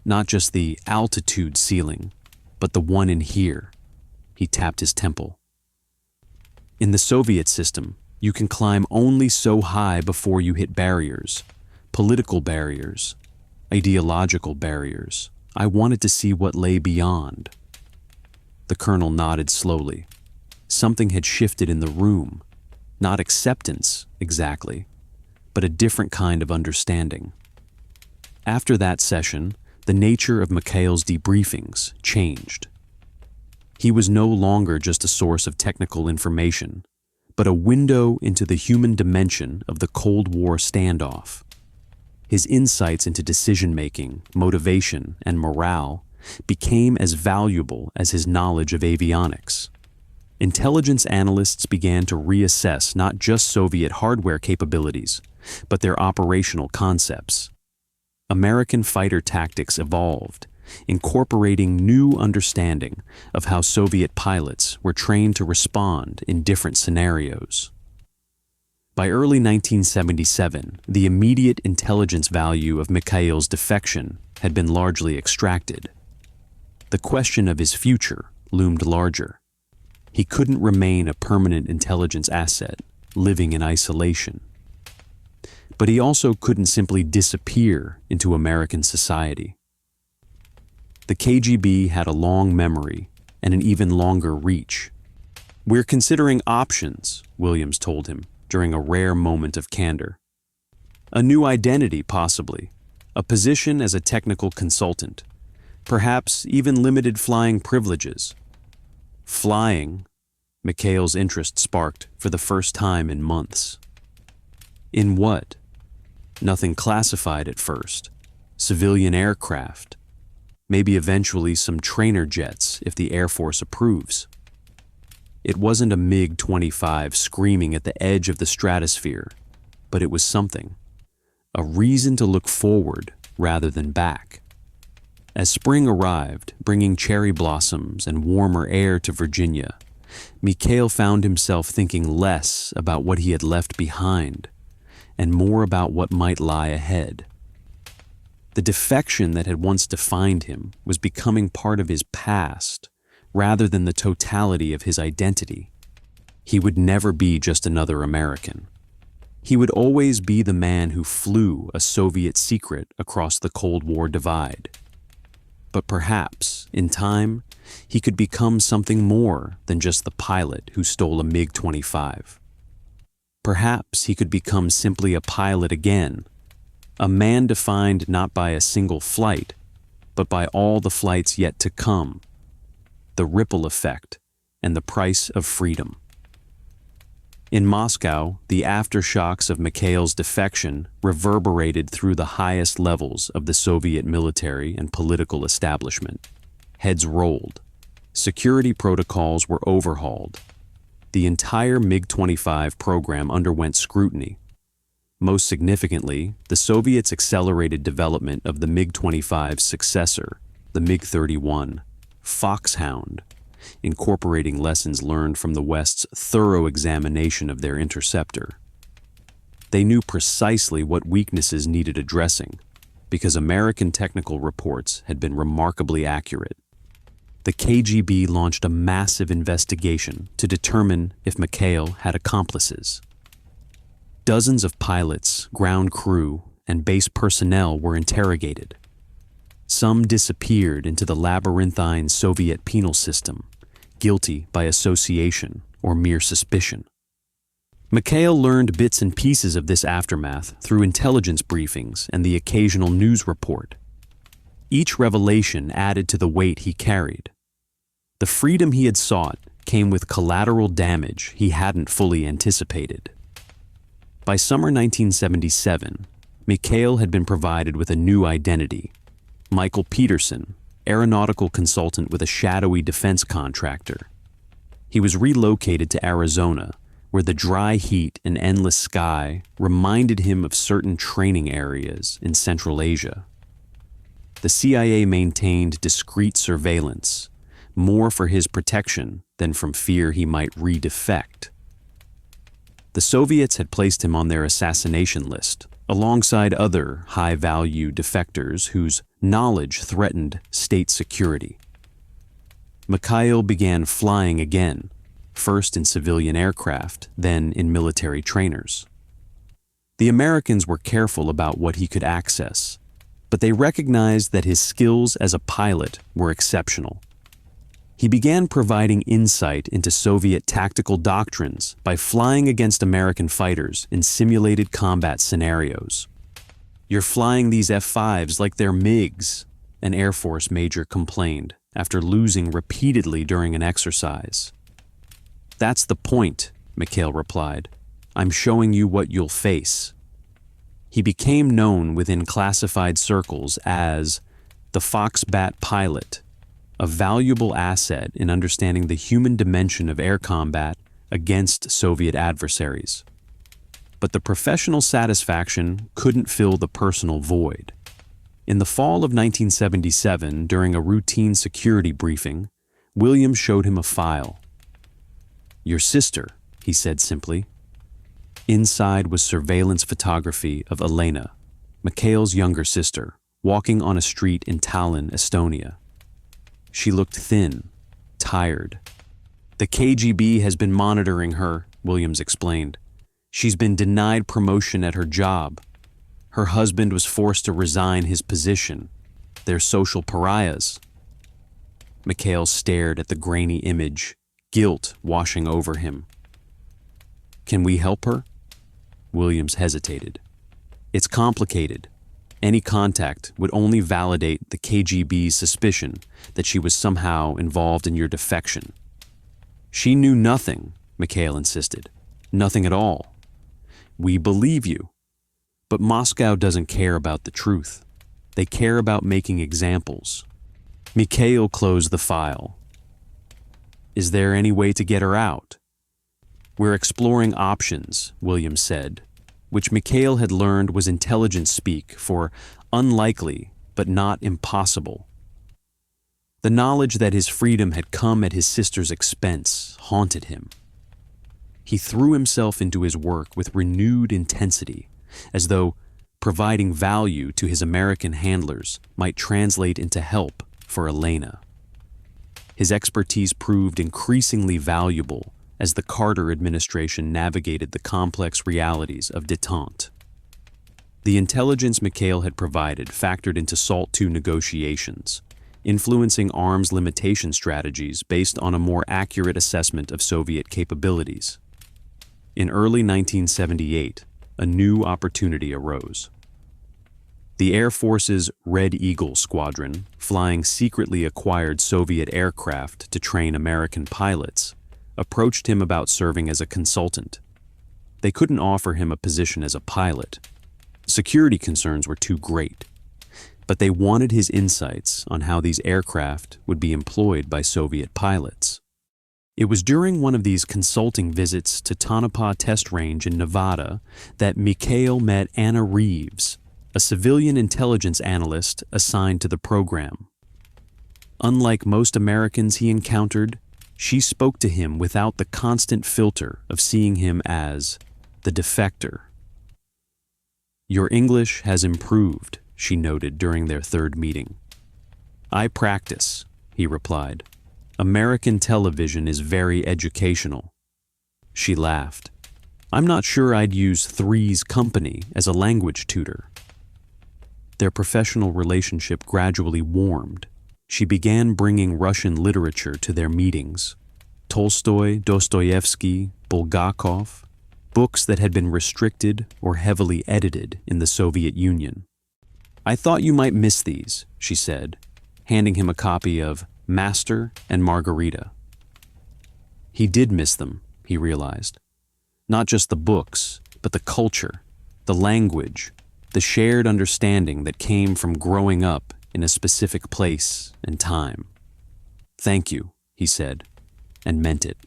A: Not just the altitude ceiling, but the one in here." He tapped his temple. "In the Soviet system, you can climb only so high before you hit barriers, political barriers, ideological barriers. I wanted to see what lay beyond." The colonel nodded slowly. Something had shifted in the room. Not acceptance, exactly, but a different kind of understanding. After that session, the nature of Mikhail's debriefings changed. He was no longer just a source of technical information, but a window into the human dimension of the Cold War standoff. His insights into decision-making, motivation, and morale became as valuable as his knowledge of avionics. Intelligence analysts began to reassess not just Soviet hardware capabilities, but their operational concepts. American fighter tactics evolved, incorporating new understanding of how Soviet pilots were trained to respond in different scenarios. By early 1977, the immediate intelligence value of Mikhail's defection had been largely extracted. The question of his future loomed larger. He couldn't remain a permanent intelligence asset, living in isolation. But he also couldn't simply disappear into American society. The KGB had a long memory and an even longer reach. "We're considering options," Williams told him during a rare moment of candor. "A new identity, possibly. A position as a technical consultant. Perhaps even limited flying privileges." Flying, Mikhail's interest sparked for the first time in months. In what? Nothing classified at first. Civilian aircraft. Maybe eventually some trainer jets if the Air Force approves. It wasn't a MiG-25 screaming at the edge of the stratosphere, but it was something. A reason to look forward rather than back. As spring arrived, bringing cherry blossoms and warmer air to Virginia, Mikhail found himself thinking less about what he had left behind and more about what might lie ahead. The defection that had once defined him was becoming part of his past rather than the totality of his identity. He would never be just another American. He would always be the man who flew a Soviet secret across the Cold War divide. But perhaps, in time, he could become something more than just the pilot who stole a MiG-25. Perhaps he could become simply a pilot again, a man defined not by a single flight, but by all the flights yet to come, the ripple effect, and the price of freedom. In Moscow, the aftershocks of Mikhail's defection reverberated through the highest levels of the Soviet military and political establishment. Heads rolled. Security protocols were overhauled. The entire MiG-25 program underwent scrutiny. Most significantly, the Soviets accelerated development of the MiG-25's successor, the MiG-31, Foxhound, incorporating lessons learned from the West's thorough examination of their interceptor. They knew precisely what weaknesses needed addressing, because American technical reports had been remarkably accurate. The KGB launched a massive investigation to determine if Mikhail had accomplices. Dozens of pilots, ground crew, and base personnel were interrogated. Some disappeared into the labyrinthine Soviet penal system, guilty by association or mere suspicion. Mikhail learned bits and pieces of this aftermath through intelligence briefings and the occasional news report. Each revelation added to the weight he carried. The freedom he had sought came with collateral damage he hadn't fully anticipated. By summer 1977, Mikhail had been provided with a new identity. Michael Peterson, aeronautical consultant with a shadowy defense contractor. He was relocated to Arizona, where the dry heat and endless sky reminded him of certain training areas in Central Asia. The CIA maintained discreet surveillance, more for his protection than from fear he might redefect. The Soviets had placed him on their assassination list, alongside other high-value defectors whose knowledge threatened state security. Mikhail began flying again, first in civilian aircraft, then in military trainers. The Americans were careful about what he could access, but they recognized that his skills as a pilot were exceptional. He began providing insight into Soviet tactical doctrines by flying against American fighters in simulated combat scenarios. "You're flying these F-5s like they're MiGs," an Air Force major complained after losing repeatedly during an exercise. "That's the point," Mikhail replied. "I'm showing you what you'll face." He became known within classified circles as the Foxbat pilot, a valuable asset in understanding the human dimension of air combat against Soviet adversaries. But the professional satisfaction couldn't fill the personal void. In the fall of 1977, during a routine security briefing, Williams showed him a file. "Your sister," he said simply. Inside was surveillance photography of Elena, Mikhail's younger sister, walking on a street in Tallinn, Estonia. She looked thin, tired. "The KGB has been monitoring her," Williams explained. "She's been denied promotion at her job. Her husband was forced to resign his position. They're social pariahs." Mikhail stared at the grainy image, guilt washing over him. "Can we help her?" Williams hesitated. "It's complicated. Any contact would only validate the KGB's suspicion that she was somehow involved in your defection." "She knew nothing," Mikhail insisted. "Nothing at all." "We believe you. But Moscow doesn't care about the truth. They care about making examples." Mikhail closed the file. "Is there any way to get her out?" "We're exploring options," Williams said, which Mikhail had learned was intelligence speak for unlikely but not impossible. The knowledge that his freedom had come at his sister's expense haunted him. He threw himself into his work with renewed intensity, as though providing value to his American handlers might translate into help for Elena. His expertise proved increasingly valuable as the Carter administration navigated the complex realities of détente. The intelligence Mikhail had provided factored into SALT II negotiations, influencing arms limitation strategies based on a more accurate assessment of Soviet capabilities. In early 1978, a new opportunity arose. The Air Force's Red Eagle Squadron, flying secretly acquired Soviet aircraft to train American pilots, approached him about serving as a consultant. They couldn't offer him a position as a pilot. Security concerns were too great. But they wanted his insights on how these aircraft would be employed by Soviet pilots. It was during one of these consulting visits to Tonopah Test Range in Nevada that Mikhail met Anna Reeves, a civilian intelligence analyst assigned to the program. Unlike most Americans he encountered, she spoke to him without the constant filter of seeing him as the defector. "Your English has improved," she noted during their third meeting. "I practice," he replied. "American television is very educational." She laughed. "I'm not sure I'd use Three's Company as a language tutor." Their professional relationship gradually warmed. She began bringing Russian literature to their meetings. Tolstoy, Dostoevsky, Bulgakov, books that had been restricted or heavily edited in the Soviet Union. "I thought you might miss these," she said, handing him a copy of Master and Margarita. He did miss them, he realized. Not just the books, but the culture, the language, the shared understanding that came from growing up in a specific place and time. "Thank you," he said, and meant it.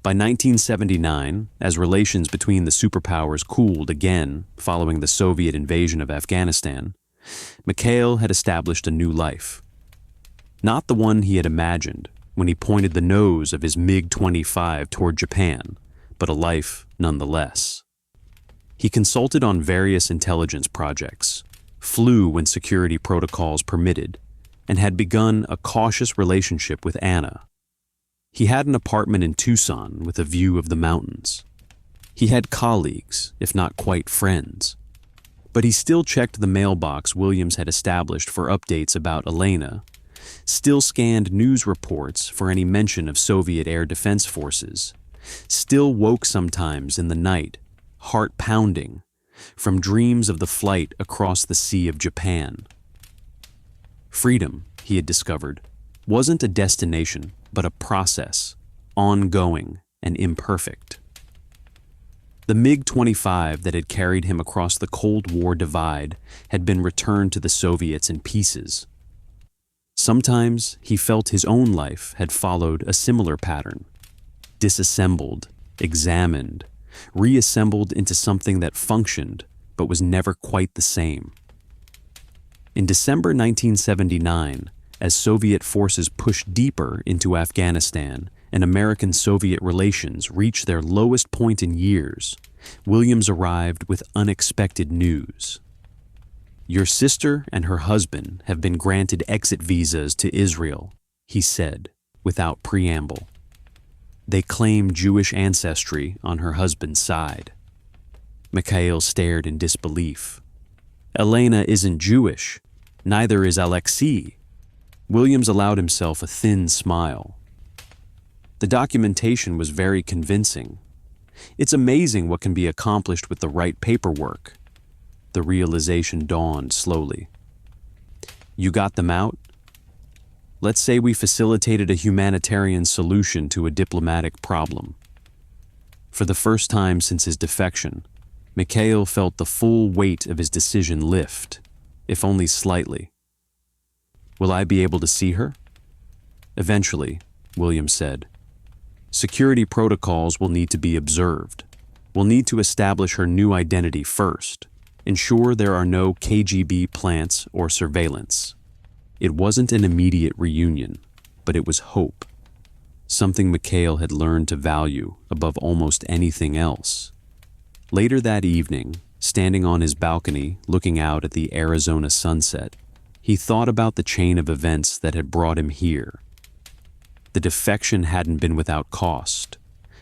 A: By 1979, as relations between the superpowers cooled again following the Soviet invasion of Afghanistan, Mikhail had established a new life. Not the one he had imagined when he pointed the nose of his MiG-25 toward Japan, but a life nonetheless. He consulted on various intelligence projects, flew when security protocols permitted, and had begun a cautious relationship with Anna. He had an apartment in Tucson with a view of the mountains. He had colleagues, if not quite friends. But he still checked the mailbox Williams had established for updates about Elena, still scanned news reports for any mention of Soviet air defense forces, still woke sometimes in the night, heart pounding, from dreams of the flight across the Sea of Japan. Freedom, he had discovered, wasn't a destination, but a process, ongoing and imperfect. The MiG-25 that had carried him across the Cold War divide had been returned to the Soviets in pieces. Sometimes he felt his own life had followed a similar pattern, disassembled, examined, reassembled into something that functioned but was never quite the same. In December 1979, as Soviet forces pushed deeper into Afghanistan and American-Soviet relations reached their lowest point in years, Williams arrived with unexpected news. "Your sister and her husband have been granted exit visas to Israel," he said, without preamble. They claim Jewish ancestry on her husband's side. Mikhail stared in disbelief. "Elena isn't Jewish. Neither is Alexei." Williams allowed himself a thin smile. The documentation was very convincing. It's amazing what can be accomplished with the right paperwork. The realization dawned slowly. "You got them out? Let's say we facilitated a humanitarian solution to a diplomatic problem." For the first time since his defection, Mikhail felt the full weight of his decision lift, if only slightly. "Will I be able to see her?" "Eventually," Williams said. "Security protocols will need to be observed. We'll need to establish her new identity first, ensure there are no KGB plants or surveillance." It wasn't an immediate reunion, but it was hope, something Mikhail had learned to value above almost anything else. Later that evening, standing on his balcony looking out at the Arizona sunset, he thought about the chain of events that had brought him here. The defection hadn't been without cost,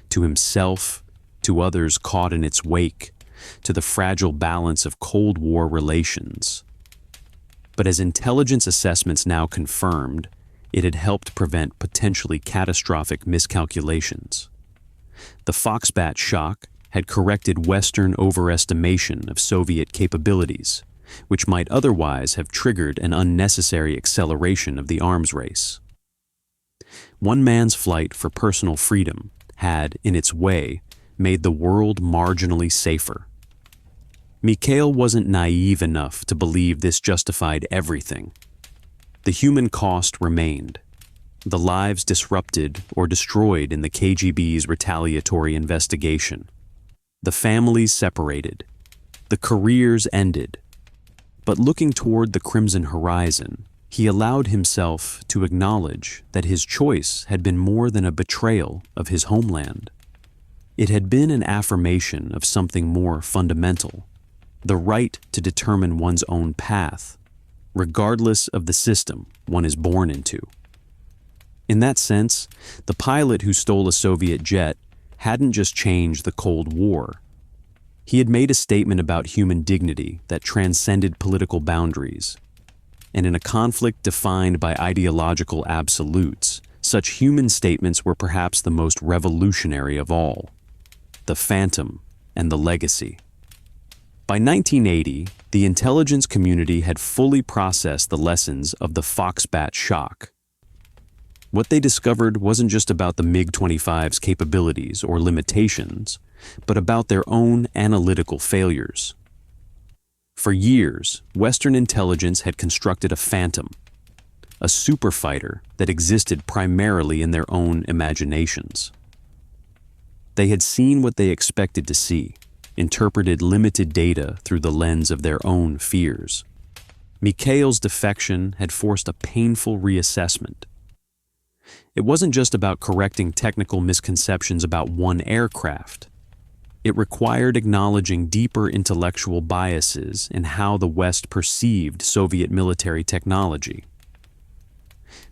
A: to himself, to others caught in its wake, to the fragile balance of Cold War relations. But as intelligence assessments now confirmed, it had helped prevent potentially catastrophic miscalculations. The Foxbat shock had corrected Western overestimation of Soviet capabilities, which might otherwise have triggered an unnecessary acceleration of the arms race. One man's flight for personal freedom had, in its way, made the world marginally safer. Mikhail wasn't naive enough to believe this justified everything. The human cost remained. The lives disrupted or destroyed in the KGB's retaliatory investigation. The families separated. The careers ended. But looking toward the crimson horizon, he allowed himself to acknowledge that his choice had been more than a betrayal of his homeland. It had been an affirmation of something more fundamental. the right to determine one's own path, regardless of the system one is born into. In that sense, the pilot who stole a Soviet jet hadn't just changed the Cold War. He had made a statement about human dignity that transcended political boundaries. And in a conflict defined by ideological absolutes, such human statements were perhaps the most revolutionary of all: the Phantom and the Legacy. By 1980, the intelligence community had fully processed the lessons of the Foxbat shock. What they discovered wasn't just about the MiG-25's capabilities or limitations, but about their own analytical failures. For years, Western intelligence had constructed a Phantom, a superfighter that existed primarily in their own imaginations. They had seen what they expected to see, interpreted limited data through the lens of their own fears. Mikhail's defection had forced a painful reassessment. It wasn't just about correcting technical misconceptions about one aircraft. It required acknowledging deeper intellectual biases in how the West perceived Soviet military technology.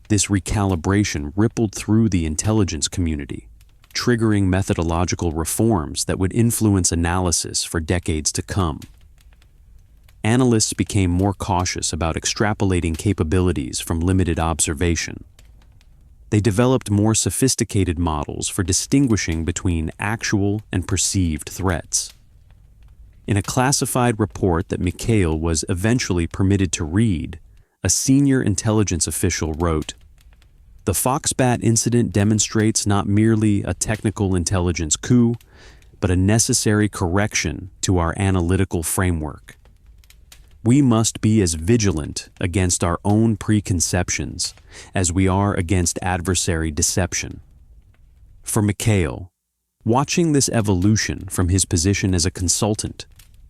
A: This recalibration rippled through the intelligence community, triggering methodological reforms that would influence analysis for decades to come. Analysts became more cautious about extrapolating capabilities from limited observation. They developed more sophisticated models for distinguishing between actual and perceived threats. In a classified report that Mikhail was eventually permitted to read, a senior intelligence official wrote, "The Foxbat incident demonstrates not merely a technical intelligence coup, but a necessary correction to our analytical framework. We must be as vigilant against our own preconceptions as we are against adversary deception." For Mikhail, watching this evolution from his position as a consultant,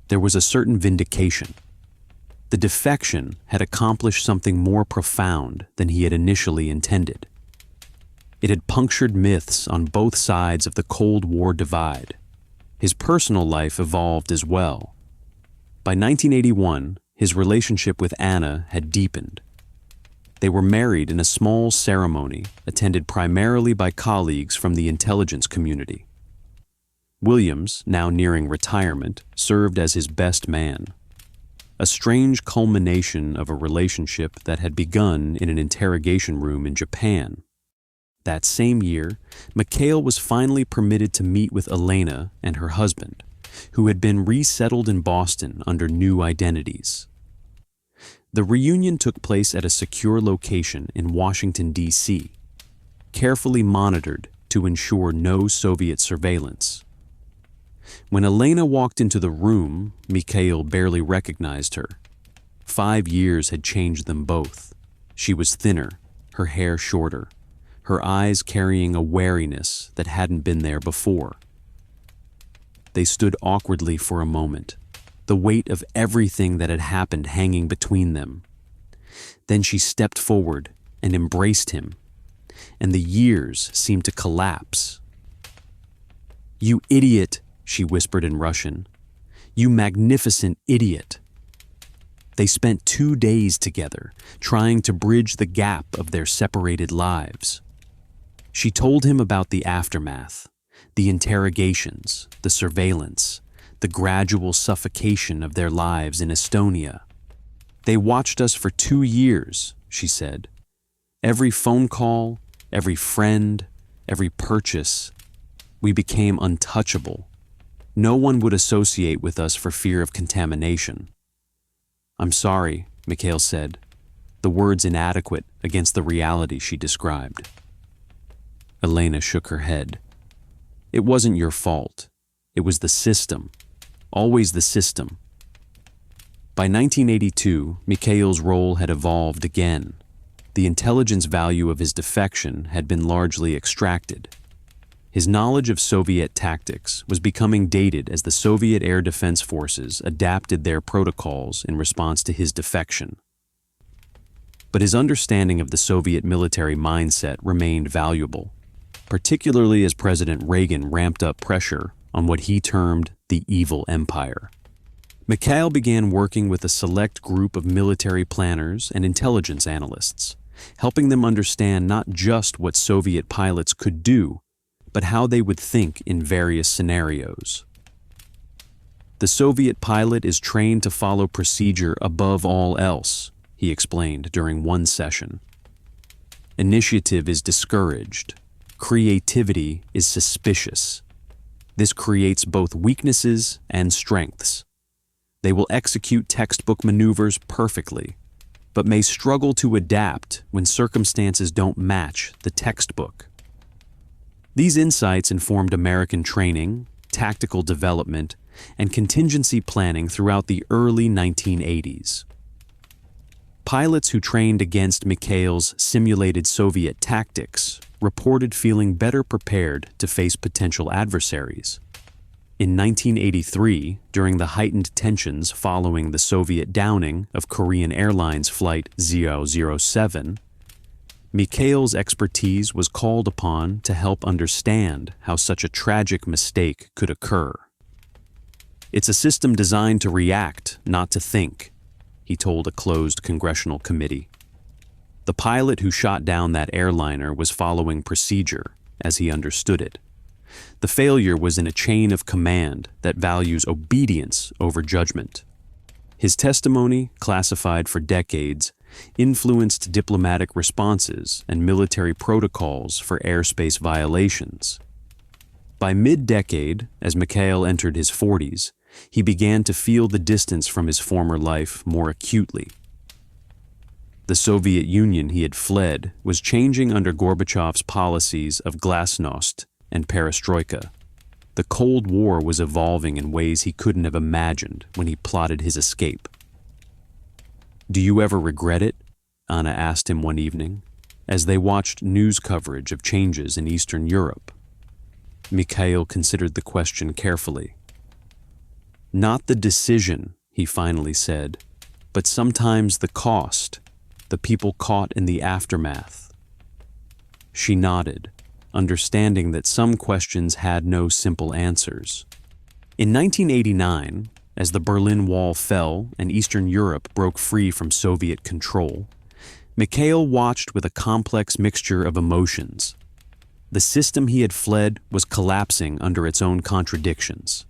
A: there was a certain vindication. The defection had accomplished something more profound than he had initially intended. It had punctured myths on both sides of the Cold War divide. His personal life evolved as well. By 1981, his relationship with Anna had deepened. They were married in a small ceremony attended primarily by colleagues from the intelligence community. Williams, now nearing retirement, served as his best man. A strange culmination of a relationship that had begun in an interrogation room in Japan. That same year, Mikhail was finally permitted to meet with Elena and her husband, who had been resettled in Boston under new identities. The reunion took place at a secure location in Washington, D.C., carefully monitored to ensure no Soviet surveillance. When Elena walked into the room, Mikhail barely recognized her. 5 years had changed them both. She was thinner, her hair shorter, her eyes carrying a wariness that hadn't been there before. They stood awkwardly for a moment, the weight of everything that had happened hanging between them. Then she stepped forward and embraced him, and the years seemed to collapse. "You idiot," she whispered in Russian. "You magnificent idiot." They spent 2 days together, trying to bridge the gap of their separated lives. She told him about the aftermath, the interrogations, the surveillance, the gradual suffocation of their lives in Estonia. "They watched us for 2 years," she said. "Every phone call, every friend, every purchase. We became untouchable. No one would associate with us for fear of contamination." "I'm sorry," Mikhail said, the words inadequate against the reality she described. Elena shook her head. "It wasn't your fault. It was the system. Always the system." By 1982, Mikhail's role had evolved again. The intelligence value of his defection had been largely extracted. His knowledge of Soviet tactics was becoming dated as the Soviet Air Defense Forces adapted their protocols in response to his defection. But his understanding of the Soviet military mindset remained valuable, particularly as President Reagan ramped up pressure on what he termed the evil empire. Mikhail began working with a select group of military planners and intelligence analysts, helping them understand not just what Soviet pilots could do, but how they would think in various scenarios. The Soviet pilot is trained to follow procedure above all else, he explained during one session. Initiative is discouraged. Creativity is suspicious. This creates both weaknesses and strengths. They will execute textbook maneuvers perfectly, but may struggle to adapt when circumstances don't match the textbook. These insights informed American training, tactical development, and contingency planning throughout the early 1980s. Pilots who trained against Mikhail's simulated Soviet tactics reported feeling better prepared to face potential adversaries. In 1983, during the heightened tensions following the Soviet downing of Korean Airlines Flight 007, Mikhail's expertise was called upon to help understand how such a tragic mistake could occur. "It's a system designed to react, not to think," he told a closed congressional committee. The pilot who shot down that airliner was following procedure, as he understood it. The failure was in a chain of command that values obedience over judgment. His testimony, classified for decades, influenced diplomatic responses and military protocols for airspace violations. By mid-decade, as Mikhail entered his 40s, he began to feel the distance from his former life more acutely. The Soviet Union he had fled was changing under Gorbachev's policies of glasnost and perestroika. The Cold War was evolving in ways he couldn't have imagined when he plotted his escape. "Do you ever regret it?" Anna asked him one evening, as they watched news coverage of changes in Eastern Europe. Mikhail considered the question carefully. "Not the decision," he finally said, "but sometimes the cost, the people caught in the aftermath." She nodded, understanding that some questions had no simple answers. In 1989, as the Berlin Wall fell and Eastern Europe broke free from Soviet control, Mikhail watched with a complex mixture of emotions. The system he had fled was collapsing under its own contradictions.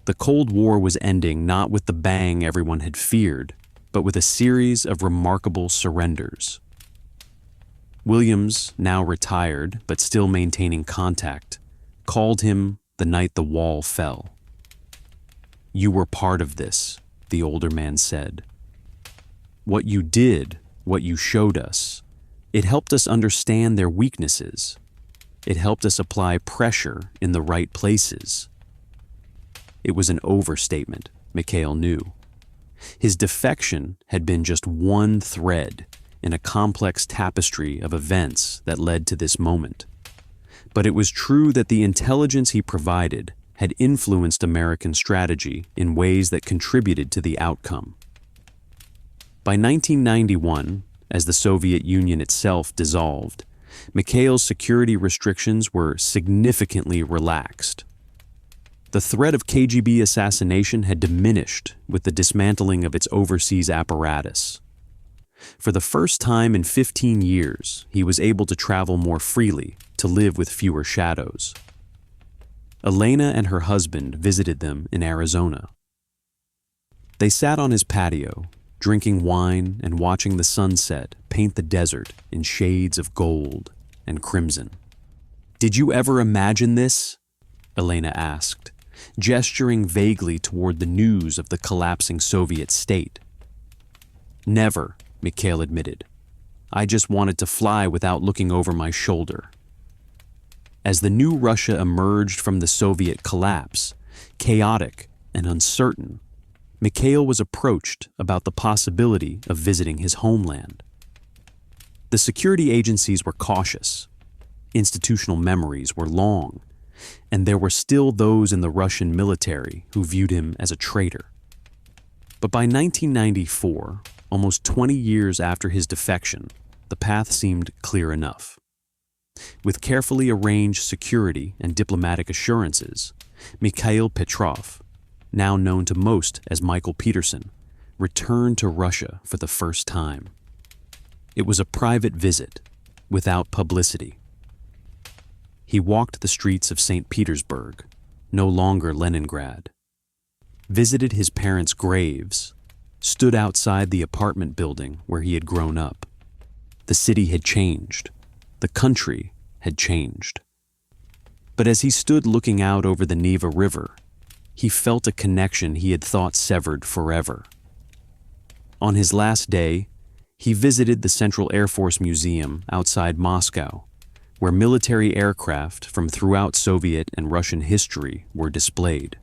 A: The Cold War was ending not with the bang everyone had feared, but with a series of remarkable surrenders. Williams, now retired but still maintaining contact, called him the night the wall fell. "You were part of this," the older man said. "What you did, what you showed us, it helped us understand their weaknesses. It helped us apply pressure in the right places." It was an overstatement, Mikhail knew. His defection had been just one thread in a complex tapestry of events that led to this moment. But it was true that the intelligence he provided had influenced American strategy in ways that contributed to the outcome. By 1991, as the Soviet Union itself dissolved, Mikhail's security restrictions were significantly relaxed. The threat of KGB assassination had diminished with the dismantling of its overseas apparatus. For the first time in 15 years, he was able to travel more freely, to live with fewer shadows. Elena and her husband visited them in Arizona. They sat on his patio, drinking wine and watching the sunset paint the desert in shades of gold and crimson. "Did you ever imagine this?" Elena asked, gesturing vaguely toward the news of the collapsing Soviet state. "Never," Mikhail admitted. "I just wanted to fly without looking over my shoulder." As the new Russia emerged from the Soviet collapse, chaotic and uncertain, Mikhail was approached about the possibility of visiting his homeland. The security agencies were cautious. Institutional memories were long, and there were still those in the Russian military who viewed him as a traitor. But by 1994, almost 20 years after his defection, the path seemed clear enough. With carefully arranged security and diplomatic assurances, Mikhail Petrov, now known to most as Michael Peterson, returned to Russia for the first time. It was a private visit, without publicity. He walked the streets of St. Petersburg, no longer Leningrad, visited his parents' graves, stood outside the apartment building where he had grown up. The city had changed. The country had changed. But as he stood looking out over the Neva River, he felt a connection he had thought severed forever. On his last day, he visited the Central Air Force Museum outside Moscow, where military aircraft from throughout Soviet and Russian history were displayed.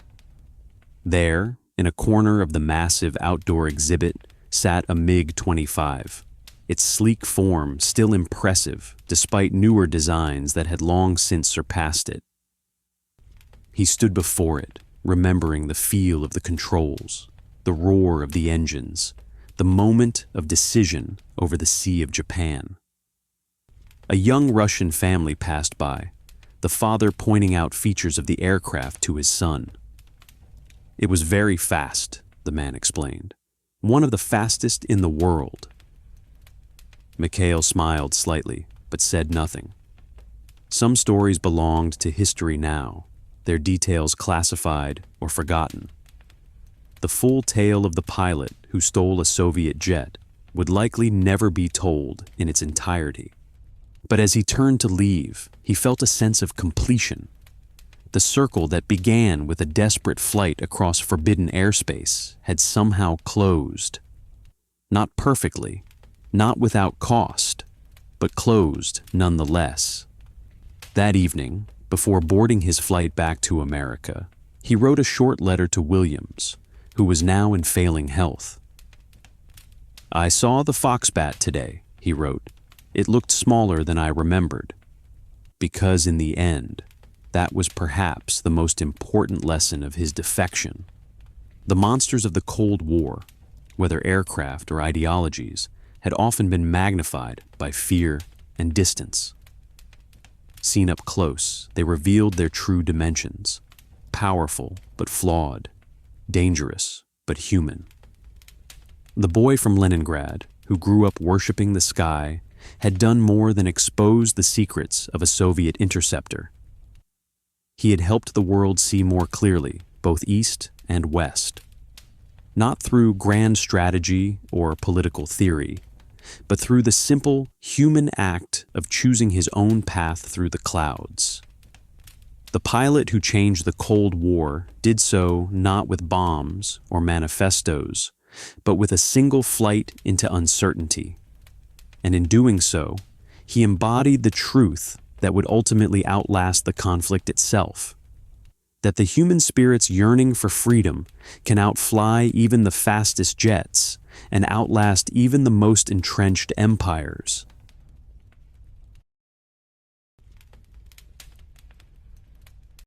A: There, in a corner of the massive outdoor exhibit, sat a MiG-25, its sleek form still impressive despite newer designs that had long since surpassed it. He stood before it, remembering the feel of the controls, the roar of the engines, the moment of decision over the Sea of Japan. A young Russian family passed by, the father pointing out features of the aircraft to his son. It was very fast, the man explained. One of the fastest in the world. Mikhail smiled slightly, but said nothing. Some stories belonged to history now, their details classified or forgotten. The full tale of the pilot who stole a Soviet jet would likely never be told in its entirety. But as he turned to leave, he felt a sense of completion. The circle that began with a desperate flight across forbidden airspace had somehow closed. Not perfectly, not without cost, but closed nonetheless. That evening, before boarding his flight back to America, he wrote a short letter to Williams, who was now in failing health. "I saw the Foxbat today," he wrote. "It looked smaller than I remembered." Because in the end, that was perhaps the most important lesson of his defection. The monsters of the Cold War, whether aircraft or ideologies, had often been magnified by fear and distance. Seen up close, they revealed their true dimensions: powerful but flawed, dangerous but human. The boy from Leningrad, who grew up worshiping the sky, had done more than expose the secrets of a Soviet interceptor. He had helped the world see more clearly, both East and West. Not through grand strategy or political theory, but through the simple human act of choosing his own path through the clouds. The pilot who changed the Cold War did so not with bombs or manifestos, but with a single flight into uncertainty. And in doing so, he embodied the truth that would ultimately outlast the conflict itself. That the human spirit's yearning for freedom can outfly even the fastest jets and outlast even the most entrenched empires.